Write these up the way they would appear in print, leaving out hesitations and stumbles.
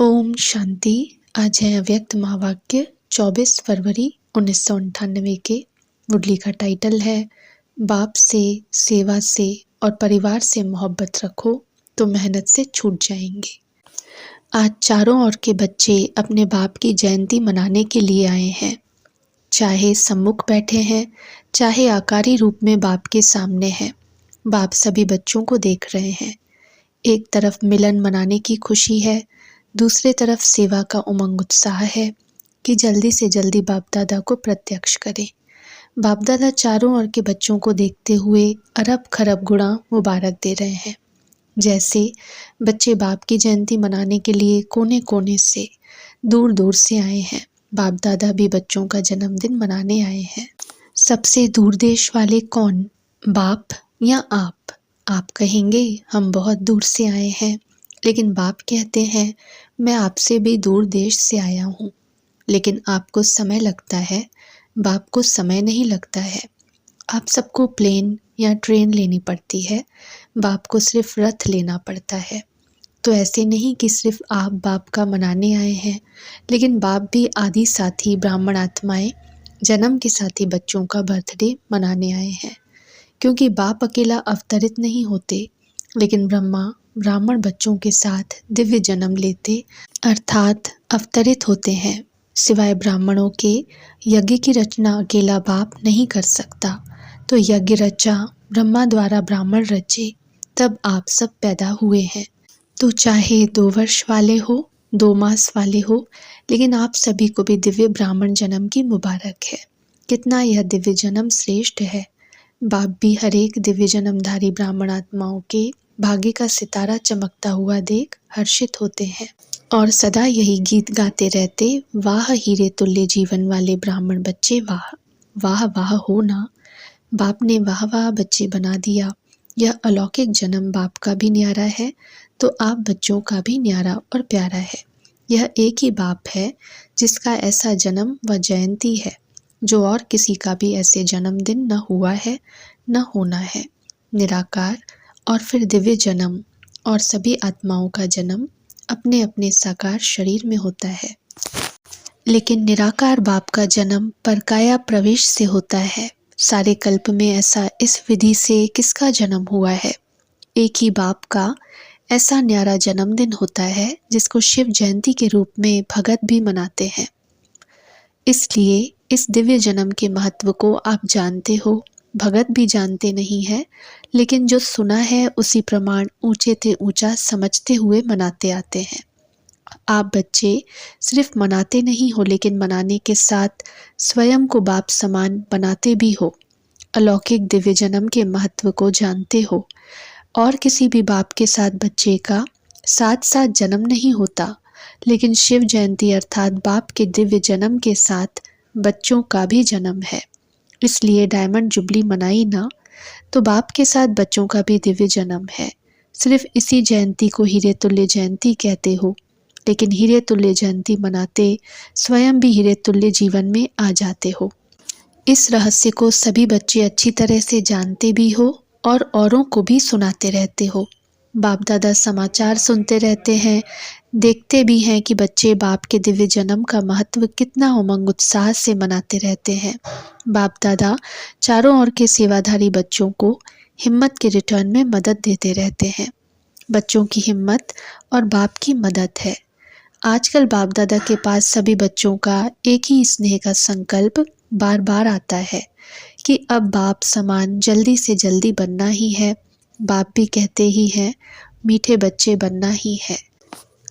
ओम शांति। आज है अव्यक्त महावाक्य 24 फरवरी 1998 के। मुरली का टाइटल है बाप से, सेवा से और परिवार से मोहब्बत रखो तो मेहनत से छूट जाएंगे। आज चारों ओर के बच्चे अपने बाप की जयंती मनाने के लिए आए हैं। चाहे सम्मुख बैठे हैं, चाहे आकारी रूप में बाप के सामने हैं, बाप सभी बच्चों को देख रहे हैं। एक तरफ मिलन मनाने की खुशी है, दूसरे तरफ सेवा का उमंग उत्साह है कि जल्दी से जल्दी बाप दादा को प्रत्यक्ष करें। बाप दादा चारों ओर के बच्चों को देखते हुए अरब खरब गुणा मुबारक दे रहे हैं। जैसे बच्चे बाप की जयंती मनाने के लिए कोने कोने से, दूर दूर से आए हैं, बाप दादा भी बच्चों का जन्मदिन मनाने आए हैं। सबसे दूर देश वाले कौन, बाप या आप? आप कहेंगे हम बहुत दूर से आए हैं, लेकिन बाप कहते हैं मैं आपसे भी दूर देश से आया हूँ। लेकिन आपको समय लगता है, बाप को समय नहीं लगता है। आप सबको प्लेन या ट्रेन लेनी पड़ती है, बाप को सिर्फ रथ लेना पड़ता है। तो ऐसे नहीं कि सिर्फ आप बाप का मनाने आए हैं, लेकिन बाप भी आदि साथी ब्राह्मण आत्माएं जन्म के साथी बच्चों का बर्थडे मनाने आए हैं। क्योंकि बाप अकेला अवतरित नहीं होते, लेकिन ब्रह्मा ब्राह्मण बच्चों के साथ दिव्य जन्म लेते अर्थात अवतरित होते हैं। सिवाय ब्राह्मणों के यज्ञ की रचना अकेला बाप नहीं कर सकता। तो यज्ञ रचा, ब्रह्मा द्वारा ब्राह्मण रचे, तब आप सब पैदा हुए हैं। तो चाहे 2 वर्ष वाले हो, 2 मास वाले हो, लेकिन आप सभी को भी दिव्य ब्राह्मण जन्म की मुबारक है। कितना यह दिव्य जन्म श्रेष्ठ है। बाप भी हर एक दिव्य जन्मधारी ब्राह्मण आत्माओं के भाग्य का सितारा चमकता हुआ देख हर्षित होते हैं और सदा यही गीत गाते रहते, वाह हीरे तुल्य जीवन वाले ब्राह्मण बच्चे वाह, वाह वाह हो ना। बाप ने वाह वाह बच्चे बना दिया। यह अलौकिक जन्म बाप का भी न्यारा है, तो आप बच्चों का भी न्यारा और प्यारा है। यह एक ही बाप है जिसका ऐसा जन्म व जयंती है, जो और किसी का भी ऐसे जन्मदिन न हुआ है न होना है। निराकार और फिर दिव्य जन्म और सभी आत्माओं का जन्म अपने अपने साकार शरीर में होता है। लेकिन निराकार बाप का जन्म परकाया प्रवेश से होता है। सारे कल्प में ऐसा इस विधि से किसका जन्म हुआ है? एक ही बाप का ऐसा न्यारा जन्मदिन होता है जिसको शिव जयंती के रूप में भगत भी मनाते हैं। इसलिए इस दिव्य जन्म के महत्व को आप जानते हो, भगत भी जानते नहीं है, लेकिन जो सुना है उसी प्रमाण ऊंचे से ऊंचा समझते हुए मनाते आते हैं। आप बच्चे सिर्फ मनाते नहीं हो, लेकिन मनाने के साथ स्वयं को बाप समान बनाते भी हो। अलौकिक दिव्य जन्म के महत्व को जानते हो। और किसी भी बाप के साथ बच्चे का साथ साथ जन्म नहीं होता, लेकिन शिव जयंती अर्थात बाप के दिव्य जन्म के साथ बच्चों का भी जन्म है। इसलिए डायमंड जुबली मनाई ना, तो बाप के साथ बच्चों का भी दिव्य जन्म है। सिर्फ इसी जयंती को हीरे तुल्य जयंती कहते हो, लेकिन हीरे तुल्य जयंती मनाते स्वयं भी हीरे तुल्य जीवन में आ जाते हो। इस रहस्य को सभी बच्चे अच्छी तरह से जानते भी हो और औरों को भी सुनाते रहते हो। बाप दादा समाचार सुनते रहते हैं, देखते भी हैं कि बच्चे बाप के दिव्य जन्म का महत्व कितना उमंग उत्साह से मनाते रहते हैं। बाप दादा चारों ओर के सेवाधारी बच्चों को हिम्मत के रिटर्न में मदद देते रहते हैं। बच्चों की हिम्मत और बाप की मदद है। आजकल बाप दादा के पास सभी बच्चों का एक ही स्नेह का संकल्प बार बार आता है कि अब बाप समान जल्दी से जल्दी बनना ही है। बाप भी कहते ही हैं, मीठे बच्चे बनना ही है।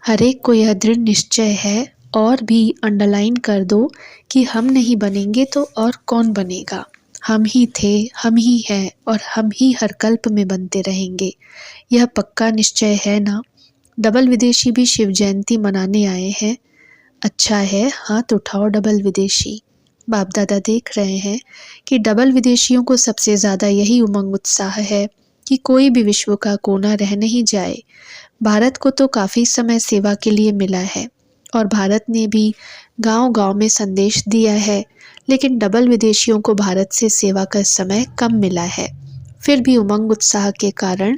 हर एक को यह दृढ़ निश्चय है और भी अंडरलाइन कर दो कि हम नहीं बनेंगे तो और कौन बनेगा। हम ही थे, हम ही हैं और हम ही हर कल्प में बनते रहेंगे। यह पक्का निश्चय है ना। डबल विदेशी भी शिव जयंती मनाने आए हैं। अच्छा है, हाथ उठाओ डबल विदेशी। बाप दादा देख रहे हैं कि डबल विदेशियों को सबसे ज़्यादा यही उमंग उत्साह है कि कोई भी विश्व का कोना रह नहीं जाए। भारत को तो काफ़ी समय सेवा के लिए मिला है और भारत ने भी गांव-गांव में संदेश दिया है, लेकिन डबल विदेशियों को भारत से सेवा का समय कम मिला है। फिर भी उमंग उत्साह के कारण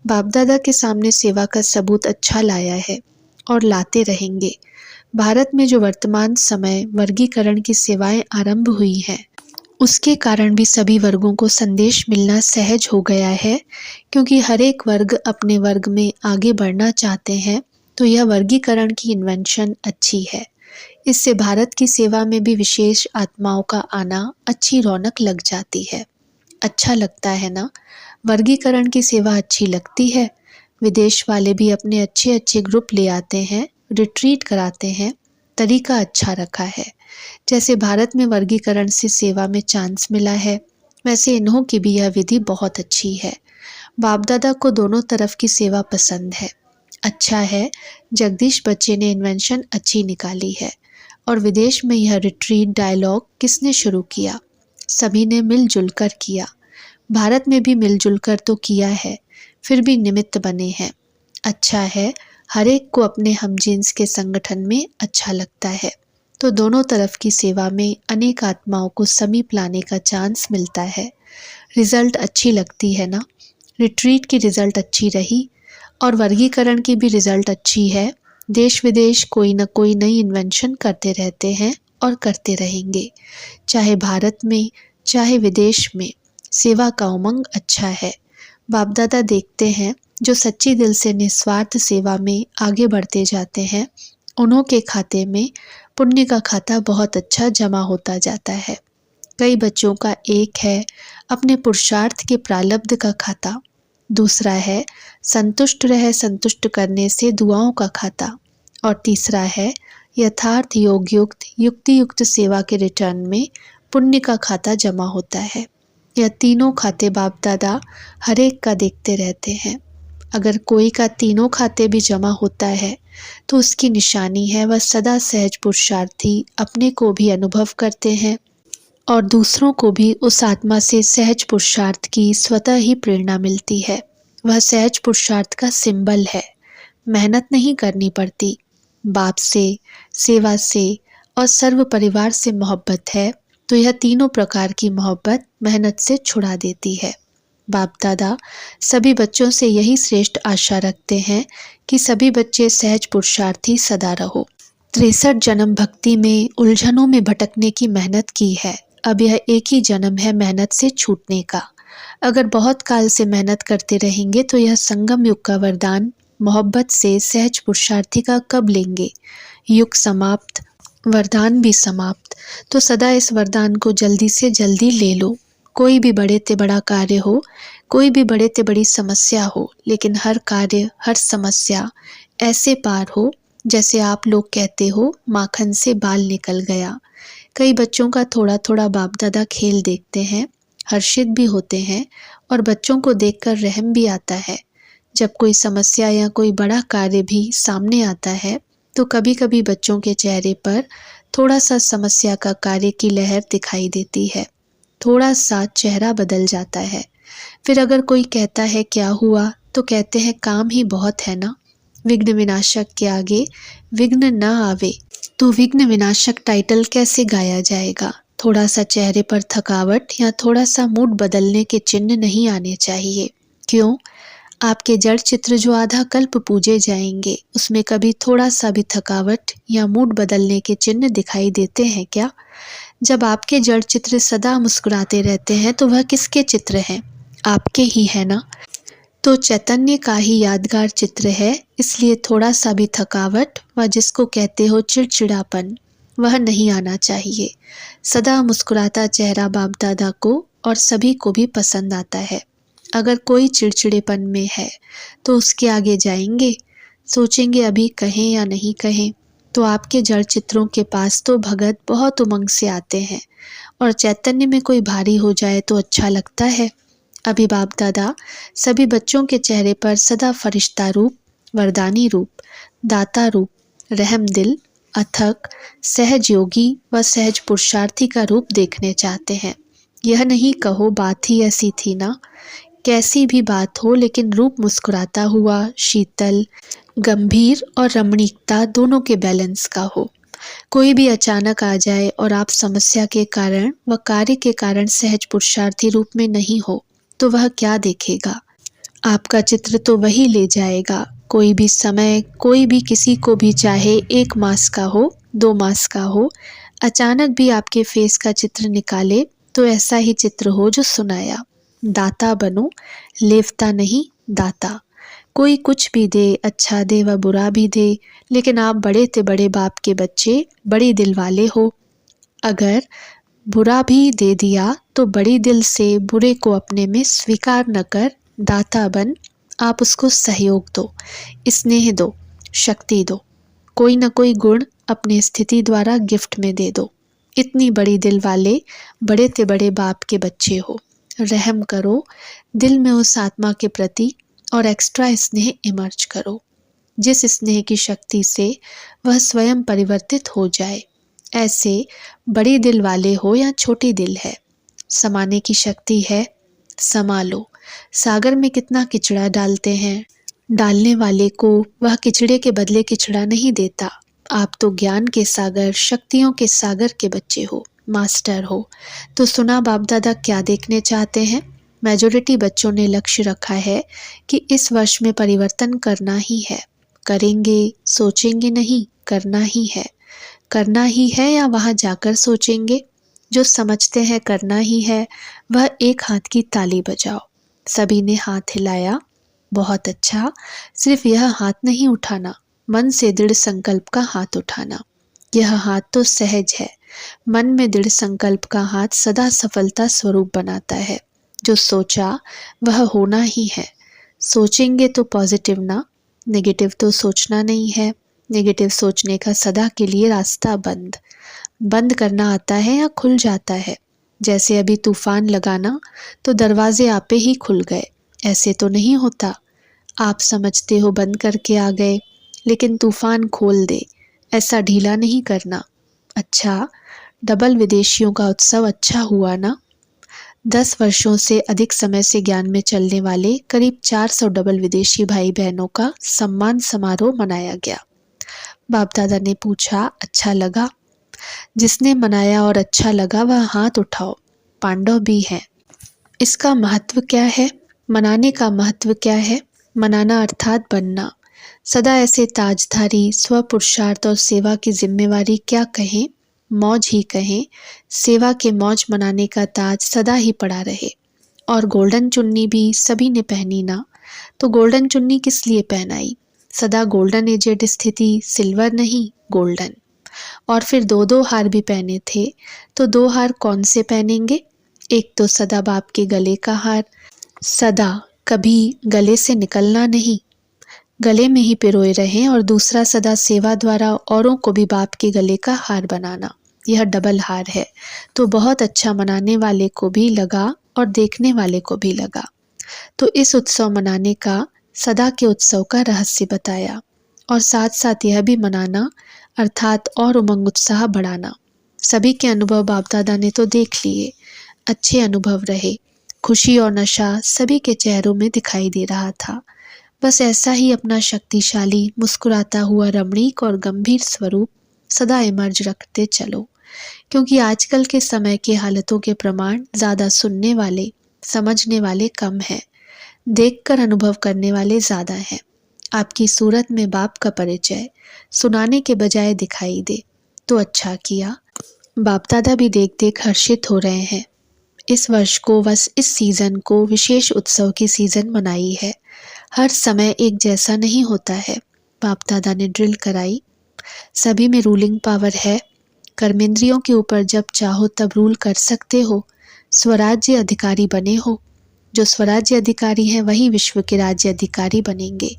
बाप दादा के सामने सेवा का सबूत अच्छा लाया है और लाते रहेंगे। भारत में जो वर्तमान समय वर्गीकरण की सेवाएं आरंभ हुई हैं, उसके कारण भी सभी वर्गों को संदेश मिलना सहज हो गया है, क्योंकि हर एक वर्ग अपने वर्ग में आगे बढ़ना चाहते हैं। तो यह वर्गीकरण की इन्वेंशन अच्छी है। इससे भारत की सेवा में भी विशेष आत्माओं का आना अच्छी रौनक लग जाती है। अच्छा लगता है ना? वर्गीकरण की सेवा अच्छी लगती है। विदेश वाले भी अपने अच्छे अच्छे ग्रुप ले आते हैं, रिट्रीट कराते हैं। तरीका अच्छा रखा है। जैसे भारत में वर्गीकरण से सेवा में चांस मिला है, वैसे इन्हों की भी यह विधि बहुत अच्छी है। बाप दादा को दोनों तरफ की सेवा पसंद है। अच्छा है, जगदीश बच्चे ने इन्वेंशन अच्छी निकाली है। और विदेश में यह रिट्रीट डायलॉग किसने शुरू किया? सभी ने मिलजुल कर किया। भारत में भी मिलजुल कर तो किया है, फिर भी निमित्त बने हैं। अच्छा है, हर एक को अपने हमजिन्स के संगठन में अच्छा लगता है। तो दोनों तरफ की सेवा में अनेक आत्माओं को समीप लाने का चांस मिलता है। रिजल्ट अच्छी लगती है ना? रिट्रीट की रिजल्ट अच्छी रही और वर्गीकरण की भी रिजल्ट अच्छी है। देश विदेश कोई न कोई नई इन्वेंशन करते रहते हैं और करते रहेंगे। चाहे भारत में चाहे विदेश में, सेवा का उमंग अच्छा है। बाप दादा देखते हैं जो सच्ची दिल से निस्वार्थ सेवा में आगे बढ़ते जाते हैं, उन्हों के खाते में पुण्य का खाता बहुत अच्छा जमा होता जाता है। कई बच्चों का एक है अपने पुरुषार्थ के प्रारब्ध का खाता, दूसरा है संतुष्ट रह संतुष्ट करने से दुआओं का खाता, और तीसरा है यथार्थ योग युक्त युक्ति युक्त सेवा के रिटर्न में पुण्य का खाता जमा होता है। यह तीनों खाते बाप दादा हर एक का देखते रहते हैं। अगर कोई का तीनों खाते भी जमा होता है तो उसकी निशानी है वह सदा सहज पुरुषार्थी अपने को भी अनुभव करते हैं और दूसरों को भी उस आत्मा से सहज पुरुषार्थ की स्वतः ही प्रेरणा मिलती है। वह सहज पुरुषार्थ का सिंबल है। मेहनत नहीं करनी पड़ती। बाप से, सेवा से और सर्व परिवार से मोहब्बत है तो यह तीनों प्रकार की मोहब्बत मेहनत से छुड़ा देती है। बाप दादा सभी बच्चों से यही श्रेष्ठ आशा रखते हैं कि सभी बच्चे सहज पुरुषार्थी सदा रहो। 63 जन्म भक्ति में उलझनों में भटकने की मेहनत की है। अब यह एक ही जन्म है मेहनत से छूटने का। अगर बहुत काल से मेहनत करते रहेंगे तो यह संगम युग का वरदान मोहब्बत से सहज पुरुषार्थी का कब लेंगे? युग समाप्त, वरदान भी समाप्त। तो सदा इस वरदान को जल्दी से जल्दी ले लो। कोई भी बड़े ते बड़ा कार्य हो, कोई भी बड़े ते बड़ी समस्या हो, लेकिन हर कार्य हर समस्या ऐसे पार हो जैसे आप लोग कहते हो माखन से बाल निकल गया। कई बच्चों का थोड़ा थोड़ा बाप दादा खेल देखते हैं, हर्षित भी होते हैं और बच्चों को देखकर रहम भी आता है। जब कोई समस्या या कोई बड़ा कार्य भी सामने आता है तो कभी कभी बच्चों के चेहरे पर थोड़ा सा समस्या का कार्य की लहर दिखाई देती है, थोड़ा सा चेहरा बदल जाता है। फिर अगर कोई कहता है क्या हुआ तो कहते हैं काम ही बहुत है ना। विघ्न विनाशक के आगे विघ्न न आवे तो विघ्न विनाशक टाइटल कैसे गाया जाएगा। थोड़ा सा चेहरे पर थकावट या थोड़ा सा मूड बदलने के चिन्ह नहीं आने चाहिए। क्यों? आपके जड़ चित्र जो आधा कल्प पूजे जाएंगे उसमें कभी थोड़ा सा भी थकावट या मूड बदलने के चिन्ह दिखाई देते हैं क्या? जब आपके जड़ चित्र सदा मुस्कुराते रहते हैं तो वह किसके चित्र हैं? आपके ही है ना। तो चैतन्य का ही यादगार चित्र है, इसलिए थोड़ा सा भी थकावट व जिसको कहते हो चिड़चिड़ापन वह नहीं आना चाहिए। सदा मुस्कुराता चेहरा बाप दादा को और सभी को भी पसंद आता है। अगर कोई चिड़चिड़ेपन में है तो उसके आगे जाएंगे, सोचेंगे अभी कहें या नहीं कहें। तो आपके जड़ चित्रों के पास तो भगत बहुत उमंग से आते हैं और चैतन्य में कोई भारी हो जाए तो अच्छा लगता है। अभी बाप दादा सभी बच्चों के चेहरे पर सदा फरिश्ता रूप, वरदानी रूप, दाता रूप, रहम दिल, अथक, सहज योगी व सहज पुरुषार्थी का रूप देखने चाहते हैं। यह नहीं कहो बात ही ऐसी थी ना। कैसी भी बात हो लेकिन रूप मुस्कुराता हुआ, शीतल, गंभीर और रमणीकता दोनों के बैलेंस का हो। कोई भी अचानक आ जाए और आप समस्या के कारण व कार्य के कारण सहज पुरुषार्थी रूप में नहीं हो तो वह क्या देखेगा? आपका चित्र तो वही ले जाएगा। कोई भी समय, कोई भी किसी को भी चाहे 1 मास का हो, 2 मास का हो, अचानक भी आपके फेस का चित्र निकाले तो ऐसा ही चित्र हो जो सुनाया। दाता बनो, लेवता नहीं दाता। कोई कुछ भी दे, अच्छा दे व बुरा भी दे, लेकिन आप बड़े से बड़े बाप के बच्चे, बड़े दिल वाले हो। अगर बुरा भी दे दिया तो बड़ी दिल से बुरे को अपने में स्वीकार न कर दाता बन, आप उसको सहयोग दो, स्नेह दो, शक्ति दो, कोई न कोई गुण अपनी स्थिति द्वारा गिफ्ट में दे दो। इतनी बड़ी दिल वाले बड़े से बड़े बाप के बच्चे हो। रहम करो दिल में उस आत्मा के प्रति और एक्स्ट्रा स्नेह इमर्ज करो, जिस स्नेह की शक्ति से वह स्वयं परिवर्तित हो जाए। ऐसे बड़ी दिल वाले हो या छोटी दिल है, समाने की शक्ति है, समा लो। सागर में कितना किचड़ा डालते हैं, डालने वाले को वह किचड़े के बदले किचड़ा नहीं देता। आप तो ज्ञान के सागर, शक्तियों के सागर के बच्चे हो, मास्टर हो। तो सुना बाप दादा क्या देखने चाहते हैं? मेजॉरिटी बच्चों ने लक्ष्य रखा है कि इस वर्ष में परिवर्तन करना ही है। करेंगे, सोचेंगे नहीं, करना ही है। करना ही है या वहाँ जाकर सोचेंगे? जो समझते हैं करना ही है, वह एक हाथ की ताली बजाओ। सभी ने हाथ हिलाया। बहुत अच्छा। सिर्फ यह हाथ नहीं उठाना, मन से दृढ़ संकल्प का हाथ उठाना। यह हाथ तो सहज है, मन में दृढ़ संकल्प का हाथ सदा सफलता स्वरूप बनाता है। जो सोचा वह होना ही है। सोचेंगे तो पॉजिटिव ना, नेगेटिव तो सोचना नहीं है। नेगेटिव सोचने का सदा के लिए रास्ता बंद। बंद करना आता है या खुल जाता है? जैसे अभी तूफान लगाना तो दरवाजे आपे ही खुल गए, ऐसे तो नहीं होता। आप समझते हो बंद करके आ गए, लेकिन तूफान खोल दे, ऐसा ढीला नहीं करना। अच्छा, डबल विदेशियों का उत्सव अच्छा हुआ ना? 10 वर्षों से अधिक समय से ज्ञान में चलने वाले करीब 400 डबल विदेशी भाई बहनों का सम्मान समारोह मनाया गया। बाप दादा ने पूछा, अच्छा लगा? जिसने मनाया और अच्छा लगा वह हाथ उठाओ। पांडव भी हैं। इसका महत्व क्या है? मनाने का महत्व क्या है? मनाना अर्थात बनना। सदा ऐसे ताजधारी स्वपुरुषार्थ और सेवा की जिम्मेवारी क्या कहें, मौज ही कहें। सेवा के मौज मनाने का ताज सदा ही पड़ा रहे। और गोल्डन चुन्नी भी सभी ने पहनी ना, तो गोल्डन चुन्नी किस लिए पहनाई? सदा गोल्डन एजेड स्थिति, सिल्वर नहीं, गोल्डन। और फिर 2-2 हार भी पहने थे, तो 2 हार कौन से पहनेंगे? एक तो सदा बाप के गले का हार, सदा कभी गले से निकलना नहीं, गले में ही पिरोए रहें, और दूसरा सदा सेवा द्वारा औरों को भी बाप के गले का हार बनाना। यह डबल हार है, तो बहुत अच्छा मनाने वाले को भी लगा और देखने वाले को भी लगा। तो इस उत्सव मनाने का, सदा के उत्सव का रहस्य बताया, और साथ साथ यह भी मनाना अर्थात और उमंग उत्साह बढ़ाना। सभी के अनुभव बाप दादा ने तो देख लिए, अच्छे अनुभव रहे। खुशी और नशा सभी के चेहरों में दिखाई दे रहा था। बस ऐसा ही अपना शक्तिशाली, मुस्कुराता हुआ रमणीक और गंभीर स्वरूप सदा इमर्ज रखते चलो, क्योंकि आजकल के समय के हालतों के प्रमाण ज़्यादा सुनने वाले, समझने वाले कम हैं, देखकर अनुभव करने वाले ज़्यादा हैं। आपकी सूरत में बाप का परिचय सुनाने के बजाय दिखाई दे तो अच्छा किया। बाप दादा भी देख देख हर्षित हो रहे हैं। इस वर्ष को, बस इस सीज़न को विशेष उत्सव की सीज़न मनाई है। हर समय एक जैसा नहीं होता है। बाप दादा ने ड्रिल कराई। सभी में रूलिंग पावर है। कर्मेंद्रियों के ऊपर जब चाहो तब रूल कर सकते हो। स्वराज्य अधिकारी बने हो। जो स्वराज्य अधिकारी हैं वही विश्व के राज्य अधिकारी बनेंगे।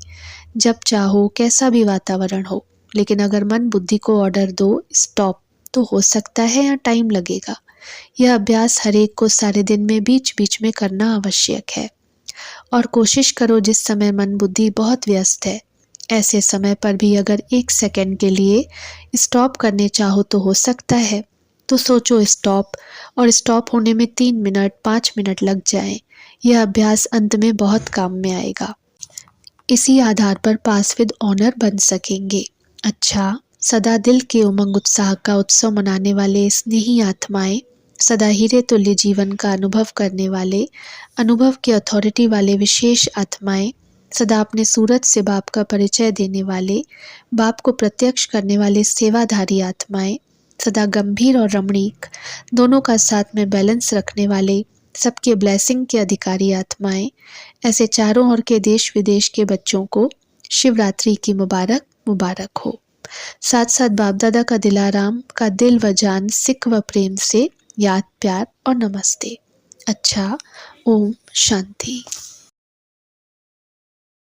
जब चाहो कैसा भी वातावरण हो, लेकिन अगर मन बुद्धि को ऑर्डर दो स्टॉप, तो हो सकता है या टाइम लगेगा। यह अभ्यास हर एक को सारे दिन में बीच बीच में करना आवश्यक है। और कोशिश करो जिस समय मन बुद्धि बहुत व्यस्त है, ऐसे समय पर भी अगर 1 सेकंड के लिए स्टॉप करने चाहो तो हो सकता है। तो सोचो स्टॉप, और स्टॉप होने में 3 मिनट 5 मिनट लग जाएं। यह अभ्यास अंत में बहुत काम में आएगा। इसी आधार पर पास विद ऑनर बन सकेंगे। अच्छा, सदा दिल के उमंग उत्साह का उत्सव मनाने वाले स्नेही आत्माएं, सदा हीरे तुल्य जीवन का अनुभव करने वाले, अनुभव की अथॉरिटी वाले विशेष आत्माएं, सदा अपने सूरत से बाप का परिचय देने वाले, बाप को प्रत्यक्ष करने वाले सेवाधारी आत्माएं, सदा गंभीर और रमणीक दोनों का साथ में बैलेंस रखने वाले, सबके ब्लेसिंग के अधिकारी आत्माएं, ऐसे चारों ओर के देश विदेश के बच्चों को शिवरात्रि की मुबारक मुबारक हो। साथ साथ बाप दादा का दिलाराम का दिल व जान सिख व प्रेम से याद, प्यार और नमस्ते। अच्छा, ओम शांति।